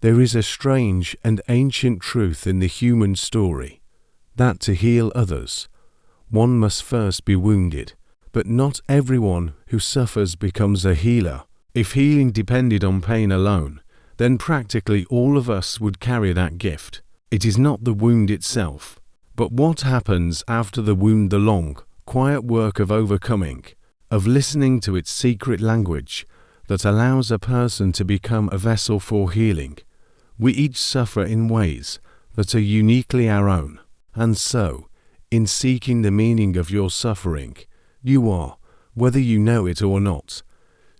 There is a strange and ancient truth in the human story, that to heal others, one must first be wounded. But not everyone who suffers becomes a healer. If healing depended on pain alone, then practically all of us would carry that gift. It is not the wound itself, but what happens after the wound, the long, quiet work of overcoming, of listening to its secret language that allows a person to become a vessel for healing. We each suffer in ways that are uniquely our own, and so, in seeking the meaning of your suffering, you are, whether you know it or not,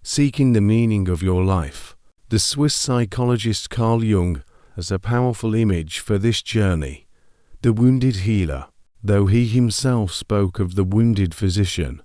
seeking the meaning of your life. The Swiss psychologist Carl Jung has a powerful image for this journey, the wounded healer. Though he himself spoke of the wounded physician,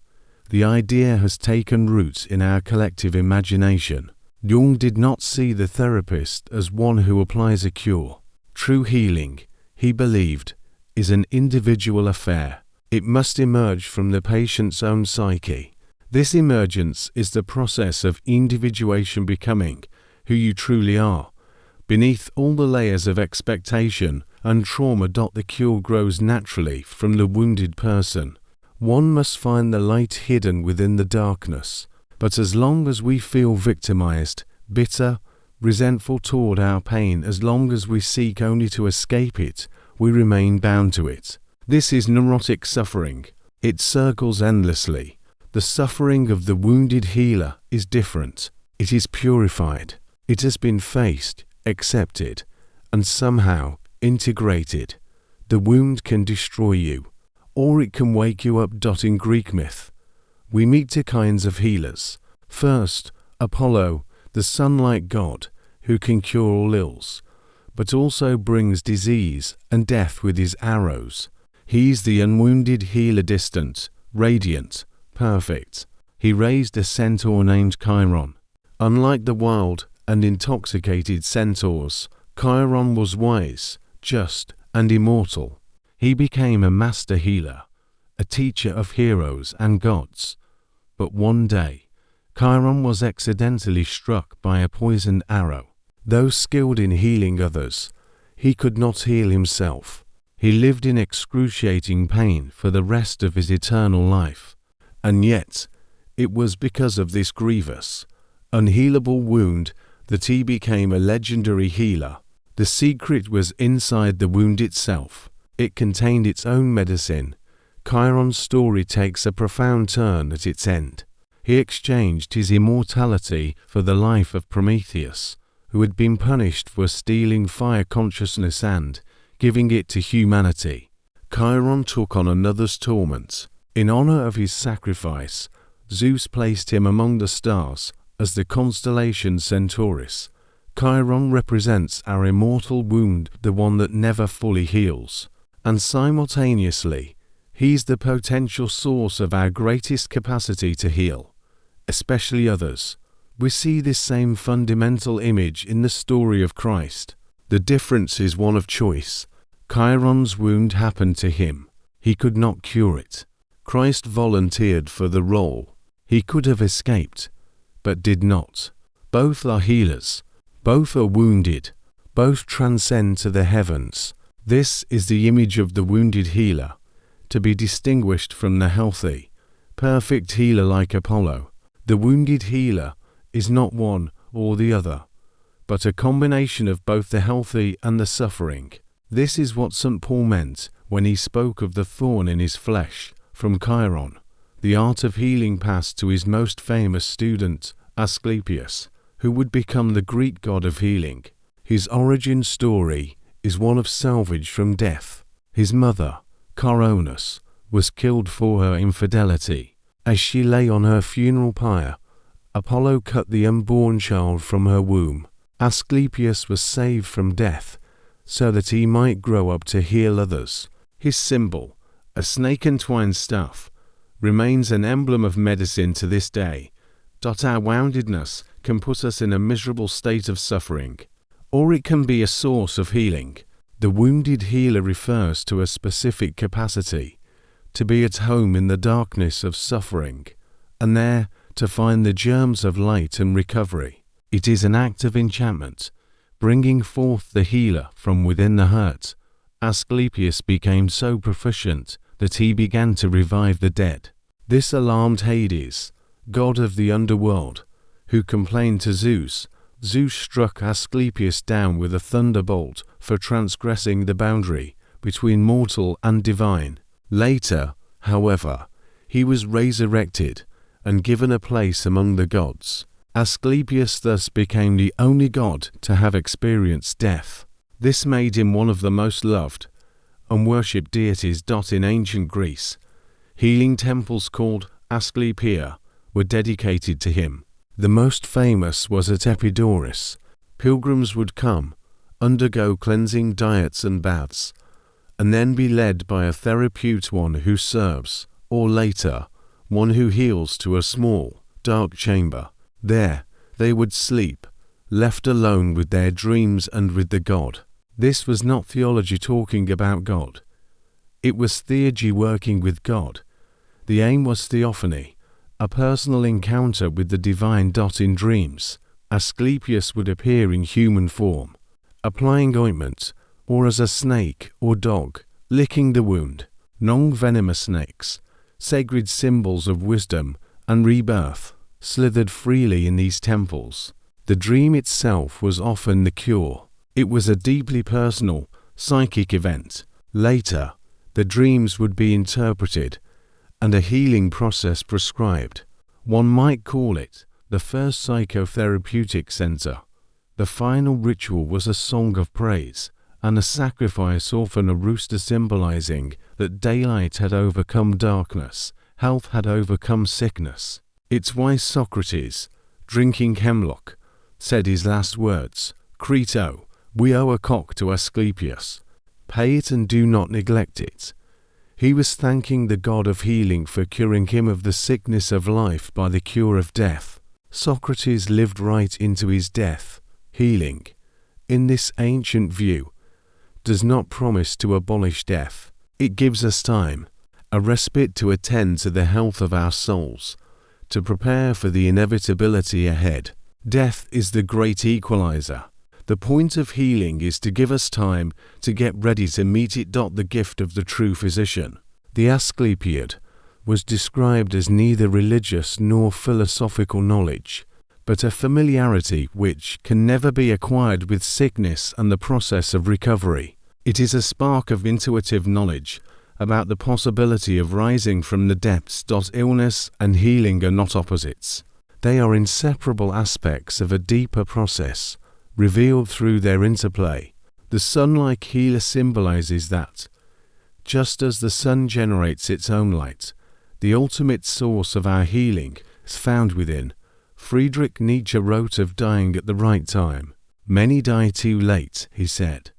the idea has taken root in our collective imagination. Jung did not see the therapist as one who applies a cure. True healing, he believed, is an individual affair. It must emerge from the patient's own psyche. This emergence is the process of individuation, becoming who you truly are. Beneath all the layers of expectation and trauma, the cure grows naturally from the wounded person. One must find the light hidden within the darkness. But as long as we feel victimized, bitter, resentful toward our pain, as long as we seek only to escape it, we remain bound to it. This is neurotic suffering. It circles endlessly. The suffering of the wounded healer is different. It is purified. It has been faced, accepted, and somehow integrated. The wound can destroy you, or it can wake you up. In Greek myth, we meet two kinds of healers. First, Apollo, the sun-like god, who can cure all ills, but also brings disease and death with his arrows. He's the unwounded healer, distant, radiant, perfect. He raised a centaur named Chiron. Unlike the wild and intoxicated centaurs, Chiron was wise, just, and immortal. He became a master healer, a teacher of heroes and gods. But one day, Chiron was accidentally struck by a poisoned arrow. Though skilled in healing others, he could not heal himself. He lived in excruciating pain for the rest of his eternal life. And yet, it was because of this grievous, unhealable wound that he became a legendary healer. The secret was inside the wound itself. It contained its own medicine. Chiron's story takes a profound turn at its end. He exchanged his immortality for the life of Prometheus, who had been punished for stealing fire consciousness and giving it to humanity. Chiron took on another's torment. In honor of his sacrifice, Zeus placed him among the stars as the constellation Centaurus. Chiron represents our immortal wound, the one that never fully heals. And simultaneously, he's the potential source of our greatest capacity to heal, especially others. We see this same fundamental image in the story of Christ. The difference is one of choice. Chiron's wound happened to him. He could not cure it. Christ volunteered for the role. He could have escaped, but did not. Both are healers. Both are wounded. Both transcend to the heavens. This is the image of the wounded healer, to be distinguished from the healthy, perfect healer like Apollo. The wounded healer is not one or the other, but a combination of both the healthy and the suffering. This is what St. Paul meant when he spoke of the thorn in his flesh. From Chiron, the art of healing passed to his most famous student, Asclepius, who would become the Greek god of healing. His origin story is one of salvage from death. His mother, Coronis, was killed for her infidelity. As she lay on her funeral pyre, Apollo cut the unborn child from her womb. Asclepius was saved from death so that he might grow up to heal others. His symbol, a snake-entwined staff, remains an emblem of medicine to this day. Our woundedness can put us in a miserable state of suffering, or it can be a source of healing. The wounded healer refers to a specific capacity, to be at home in the darkness of suffering, and there to find the germs of light and recovery. It is an act of enchantment, bringing forth the healer from within the hurt. Asclepius became so proficient that he began to revive the dead. This alarmed Hades, god of the underworld, who complained to Zeus. Zeus struck Asclepius down with a thunderbolt for transgressing the boundary between mortal and divine. Later, however, he was resurrected and given a place among the gods. Asclepius thus became the only god to have experienced death. This made him one of the most loved and worshipped deities. In ancient Greece, healing temples called Asclepia were dedicated to him. The most famous was at Epidaurus. Pilgrims would come, undergo cleansing diets and baths, and then be led by a therapeutic, one who serves, or later, one who heals, to a small, dark chamber. There, they would sleep, left alone with their dreams and with the god. This was not theology talking about God. It was theurgy working with God. The aim was theophany, a personal encounter with the divine. In dreams, Asclepius would appear in human form, applying ointment, or as a snake or dog, licking the wound. Non-venomous snakes, sacred symbols of wisdom and rebirth, slithered freely in these temples. The dream itself was often the cure. It was a deeply personal, psychic event. Later, the dreams would be interpreted and a healing process prescribed. One might call it the first psychotherapeutic center. The final ritual was a song of praise and a sacrifice, often a rooster, symbolizing that daylight had overcome darkness, health had overcome sickness. It's why Socrates, drinking hemlock, said his last words, "Crito, we owe a cock to Asclepius. Pay it and do not neglect it." He was thanking the god of healing for curing him of the sickness of life by the cure of death. Socrates lived right into his death. Healing, in this ancient view, does not promise to abolish death. It gives us time, a respite to attend to the health of our souls, to prepare for the inevitability ahead. Death is the great equalizer. The point of healing is to give us time to get ready to meet it. The gift of the true physician. The Asclepiad was described as neither religious nor philosophical knowledge, but a familiarity which can never be acquired with sickness and the process of recovery. It is a spark of intuitive knowledge about the possibility of rising from the depths. Illness and healing are not opposites. They are inseparable aspects of a deeper process, revealed through their interplay. The sun-like healer symbolizes that, just as the sun generates its own light, the ultimate source of our healing is found within. Friedrich Nietzsche wrote of dying at the right time. "Many die too late," he said,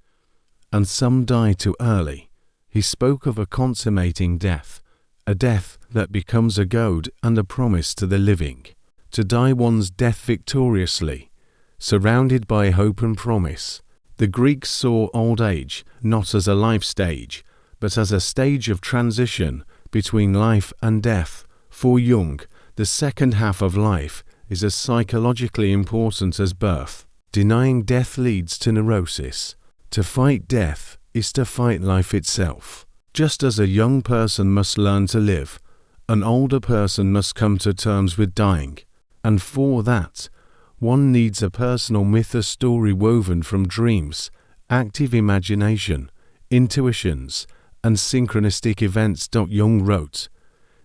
"and some die too early." He spoke of a consummating death, a death that becomes a goad and a promise to the living. To die one's death victoriously, surrounded by hope and promise. The Greeks saw old age not as a life stage, but as a stage of transition between life and death. For Jung, the second half of life is as psychologically important as birth. Denying death leads to neurosis. To fight death is to fight life itself. Just as a young person must learn to live, an older person must come to terms with dying. And for that, one needs a personal myth, a story woven from dreams, active imagination, intuitions, and synchronistic events. Jung wrote,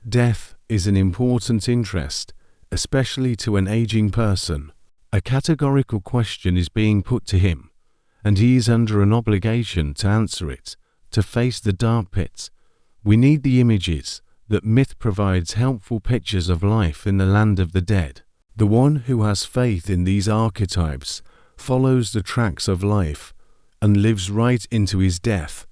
"Death is an important interest, especially to an aging person. A categorical question is being put to him, and he is under an obligation to answer it, to face the dark pit. We need the images that myth provides, helpful pictures of life in the land of the dead. The one who has faith in these archetypes follows the tracks of life and lives right into his death."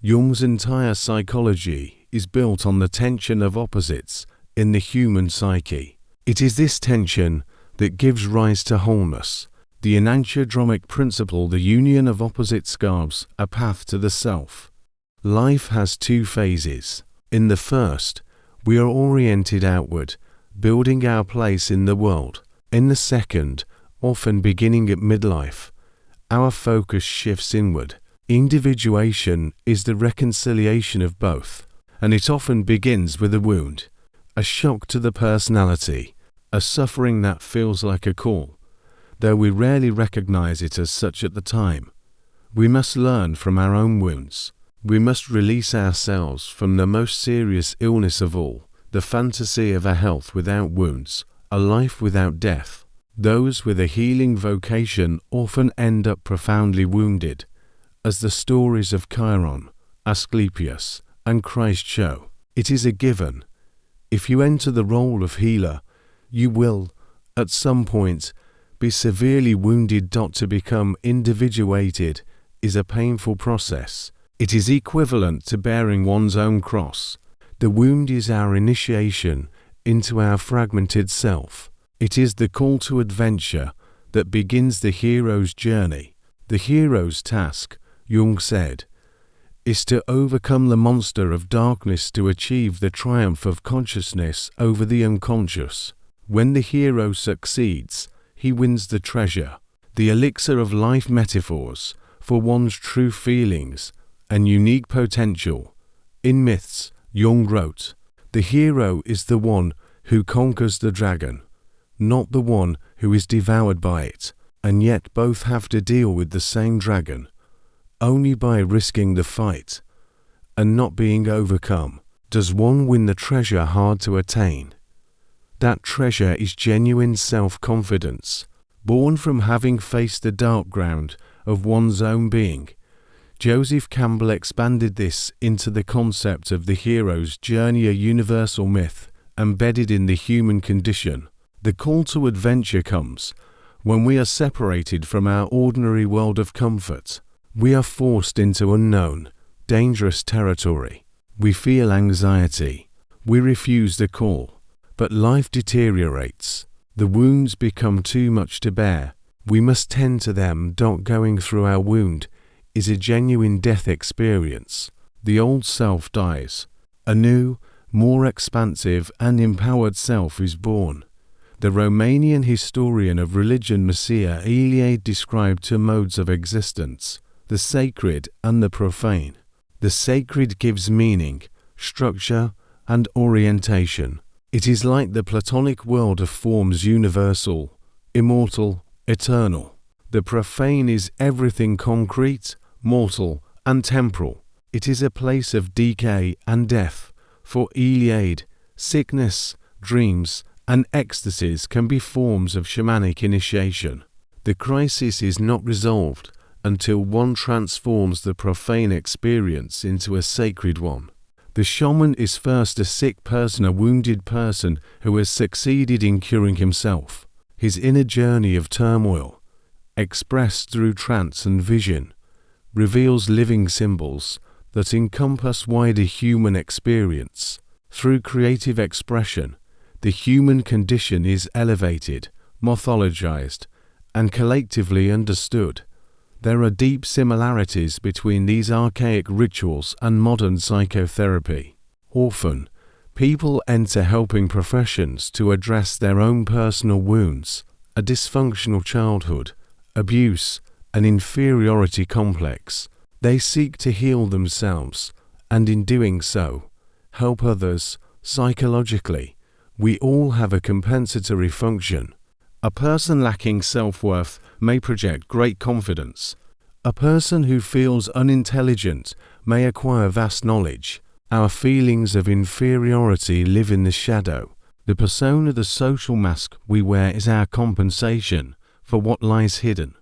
Jung's entire psychology is built on the tension of opposites in the human psyche. It is this tension that gives rise to wholeness. The enantiodromic principle, the union of opposite scarves, a path to the self. Life has two phases. In the first, we are oriented outward, building our place in the world. In the second, often beginning at midlife, our focus shifts inward. Individuation is the reconciliation of both, and it often begins with a wound, a shock to the personality, a suffering that feels like a call, though we rarely recognize it as such at the time. We must learn from our own wounds. We must release ourselves from the most serious illness of all, the fantasy of a health without wounds, a life without death. Those with a healing vocation often end up profoundly wounded, as the stories of Chiron, Asclepius, and Christ show. It is a given. If you enter the role of healer, you will, at some point, be severely wounded. To become individuated is a painful process. It is equivalent to bearing one's own cross. The wound is our initiation into our fragmented self. It is the call to adventure that begins the hero's journey. The hero's task, Jung said, is to overcome the monster of darkness to achieve the triumph of consciousness over the unconscious. When the hero succeeds, he wins the treasure, the elixir of life metaphors for one's true feelings and unique potential. In Myths, Jung wrote, "The hero is the one who conquers the dragon, not the one who is devoured by it, and yet both have to deal with the same dragon. Only by risking the fight and not being overcome does one win the treasure hard to attain. That treasure is genuine self-confidence, born from having faced the dark ground of one's own being." Joseph Campbell expanded this into the concept of the hero's journey, a universal myth embedded in the human condition. The call to adventure comes when we are separated from our ordinary world of comfort. We are forced into unknown, dangerous territory. We feel anxiety. We refuse the call. But life deteriorates. The wounds become too much to bear. We must tend to them. Going through our wound is a genuine death experience. The old self dies. A new, more expansive and empowered self is born. The Romanian historian of religion Mircea Eliade described two modes of existence, the sacred and the profane. The sacred gives meaning, structure, and orientation. It is like the Platonic world of forms, universal, immortal, eternal. The profane is everything concrete, mortal, and temporal. It is a place of decay and death. For Eliade, sickness, dreams, and ecstasies can be forms of shamanic initiation. The crisis is not resolved until one transforms the profane experience into a sacred one. The shaman is first a sick person, a wounded person who has succeeded in curing himself. His inner journey of turmoil, expressed through trance and vision, reveals living symbols that encompass wider human experience. Through creative expression, the human condition is elevated, mythologized, and collectively understood. There are deep similarities between these archaic rituals and modern psychotherapy. Often, people enter helping professions to address their own personal wounds, a dysfunctional childhood, abuse, an inferiority complex. They seek to heal themselves, and in doing so, help others psychologically. We all have a compensatory function. A person lacking self-worth may project great confidence. A person who feels unintelligent may acquire vast knowledge. Our feelings of inferiority live in the shadow. The persona, the social mask we wear, is our compensation for what lies hidden.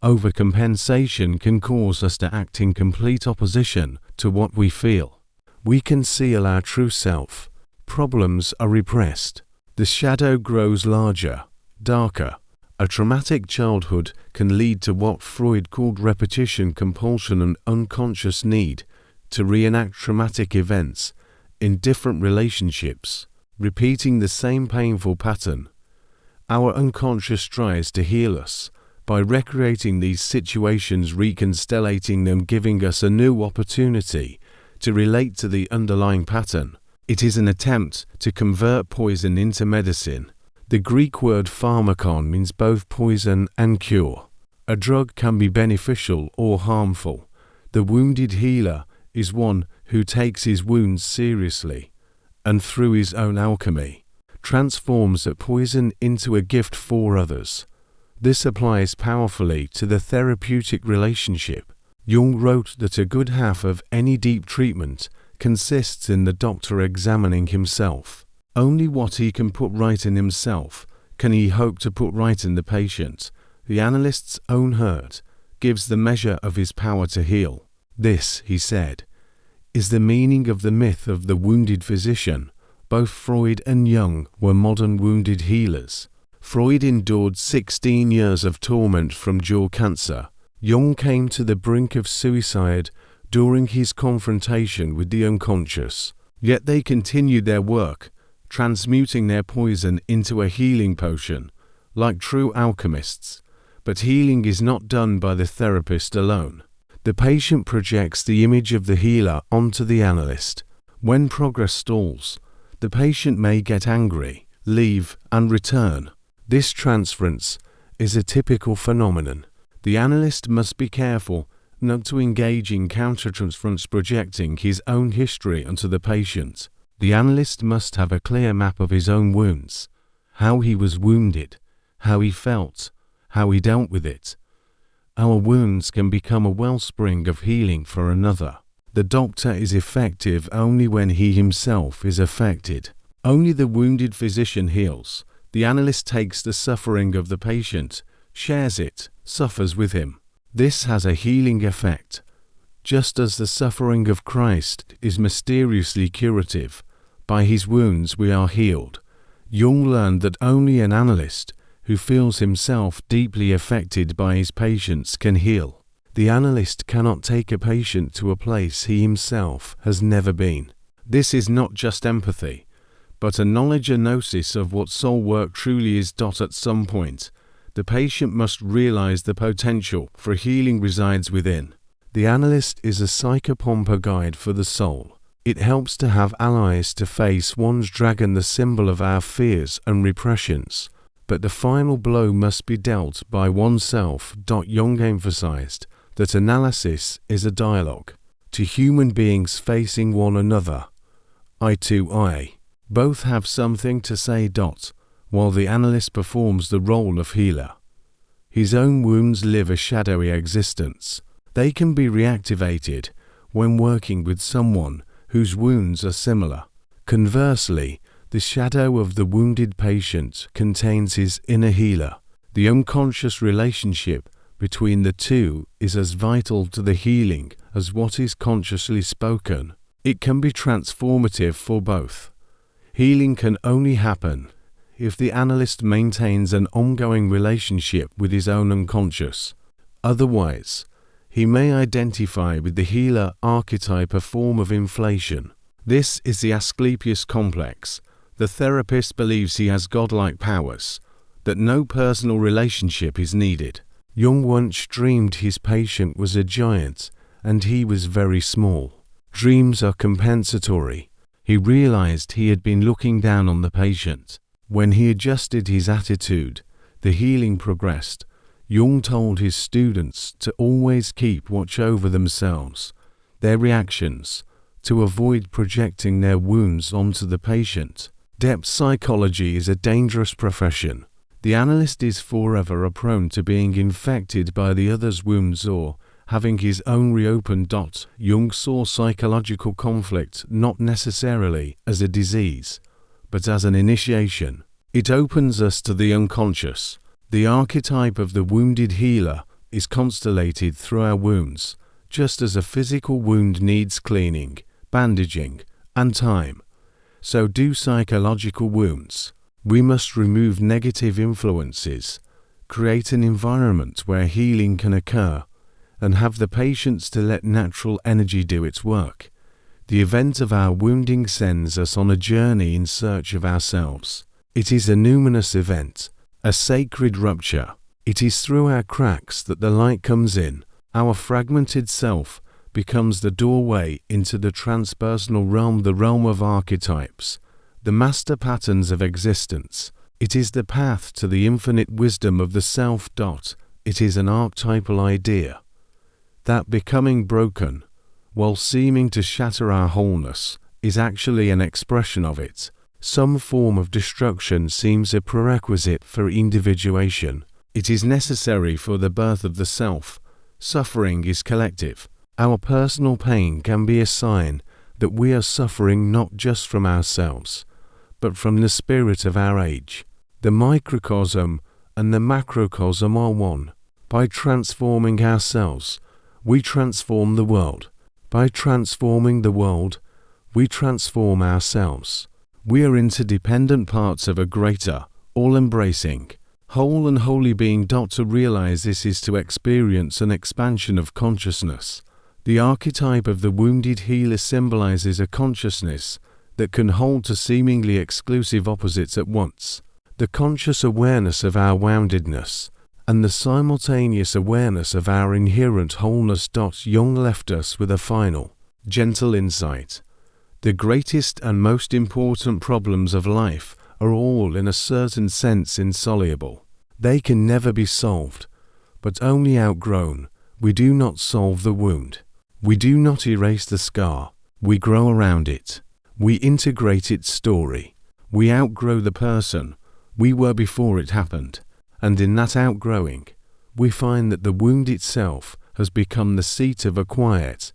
Overcompensation can cause us to act in complete opposition to what we feel. We conceal our true self. Problems are repressed. The shadow grows larger, darker. A traumatic childhood can lead to what Freud called repetition compulsion, an unconscious need to reenact traumatic events in different relationships, repeating the same painful pattern. Our unconscious tries to heal us by recreating these situations, reconstellating them, giving us a new opportunity to relate to the underlying pattern. It is an attempt to convert poison into medicine. The Greek word pharmakon means both poison and cure. A drug can be beneficial or harmful. The wounded healer is one who takes his wounds seriously, and through his own alchemy, transforms a poison into a gift for others. This applies powerfully to the therapeutic relationship. Jung wrote that a good half of any deep treatment consists in the doctor examining himself. Only what he can put right in himself can he hope to put right in the patient. The analyst's own hurt gives the measure of his power to heal. This, he said, is the meaning of the myth of the wounded physician. Both Freud and Jung were modern wounded healers. Freud endured 16 years of torment from jaw cancer. Jung came to the brink of suicide during his confrontation with the unconscious. Yet they continued their work, transmuting their poison into a healing potion, like true alchemists. But healing is not done by the therapist alone. The patient projects the image of the healer onto the analyst. When progress stalls, the patient may get angry, leave, and return. This transference is a typical phenomenon. The analyst must be careful not to engage in countertransference, projecting his own history onto the patient. The analyst must have a clear map of his own wounds, how he was wounded, how he felt, how he dealt with it. Our wounds can become a wellspring of healing for another. The doctor is effective only when he himself is affected. Only the wounded physician heals. The analyst takes the suffering of the patient, shares it, suffers with him. This has a healing effect. Just as the suffering of Christ is mysteriously curative, by his wounds we are healed. Jung learned that only an analyst who feels himself deeply affected by his patients can heal. The analyst cannot take a patient to a place he himself has never been. This is not just empathy, but a knowledge, a gnosis of what soul work truly is. At some point, the patient must realize the potential for healing resides within. The analyst is a psychopompa guide for the soul. It helps to have allies to face one's dragon, the symbol of our fears and repressions. But the final blow must be dealt by oneself. Jung emphasized that analysis is a dialogue, to human beings facing one another, eye to eye. Both have something to say. While the analyst performs the role of healer, his own wounds live a shadowy existence. They can be reactivated when working with someone whose wounds are similar. Conversely, the shadow of the wounded patient contains his inner healer. The unconscious relationship between the two is as vital to the healing as what is consciously spoken. It can be transformative for both. Healing can only happen if the analyst maintains an ongoing relationship with his own unconscious. Otherwise, he may identify with the healer archetype, a form of inflation. This is the Asclepius complex. The therapist believes he has godlike powers, that no personal relationship is needed. Jung once dreamed his patient was a giant and he was very small. Dreams are compensatory. He realized he had been looking down on the patient. When he adjusted his attitude, the healing progressed. Jung told his students to always keep watch over themselves, their reactions, to avoid projecting their wounds onto the patient. Depth psychology is a dangerous profession. The analyst is forever prone to being infected by the other's wounds or having his own reopened. Jung saw psychological conflict not necessarily as a disease, but as an initiation. It opens us to the unconscious. The archetype of the wounded healer is constellated through our wounds, just as a physical wound needs cleaning, bandaging, and time. So do psychological wounds. We must remove negative influences, create an environment where healing can occur, and have the patience to let natural energy do its work. The event of our wounding sends us on a journey in search of ourselves. It is a numinous event, a sacred rupture. It is through our cracks that the light comes in. Our fragmented self becomes the doorway into the transpersonal realm, the realm of archetypes, the master patterns of existence. It is the path to the infinite wisdom of the self. It is an archetypal idea that becoming broken, while seeming to shatter our wholeness, is actually an expression of it. Some form of destruction seems a prerequisite for individuation. It is necessary for the birth of the self. Suffering is collective. Our personal pain can be a sign that we are suffering not just from ourselves, but from the spirit of our age. The microcosm and the macrocosm are one. By transforming ourselves, we transform the world. By transforming the world, we transform ourselves. We are interdependent parts of a greater, all-embracing, whole and holy being. To realize this is to experience an expansion of consciousness. The archetype of the wounded healer symbolizes a consciousness that can hold two seemingly exclusive opposites at once: the conscious awareness of our woundedness and the simultaneous awareness of our inherent wholeness. Jung left us with a final, gentle insight. The greatest and most important problems of life are all in a certain sense insoluble. They can never be solved, but only outgrown. We do not solve the wound. We do not erase the scar. We grow around it. We integrate its story. We outgrow the person we were before it happened. And in that outgrowing, we find that the wound itself has become the seat of a quiet,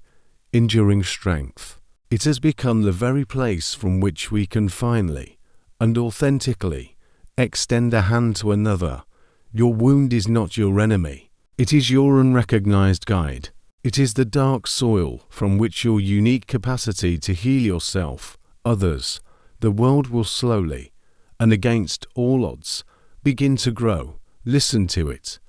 enduring strength. It has become the very place from which we can finally and authentically extend a hand to another. Your wound is not your enemy. It is your unrecognized guide. It is the dark soil from which your unique capacity to heal yourself, others, the world will slowly, and against all odds, begin to grow. Listen to it.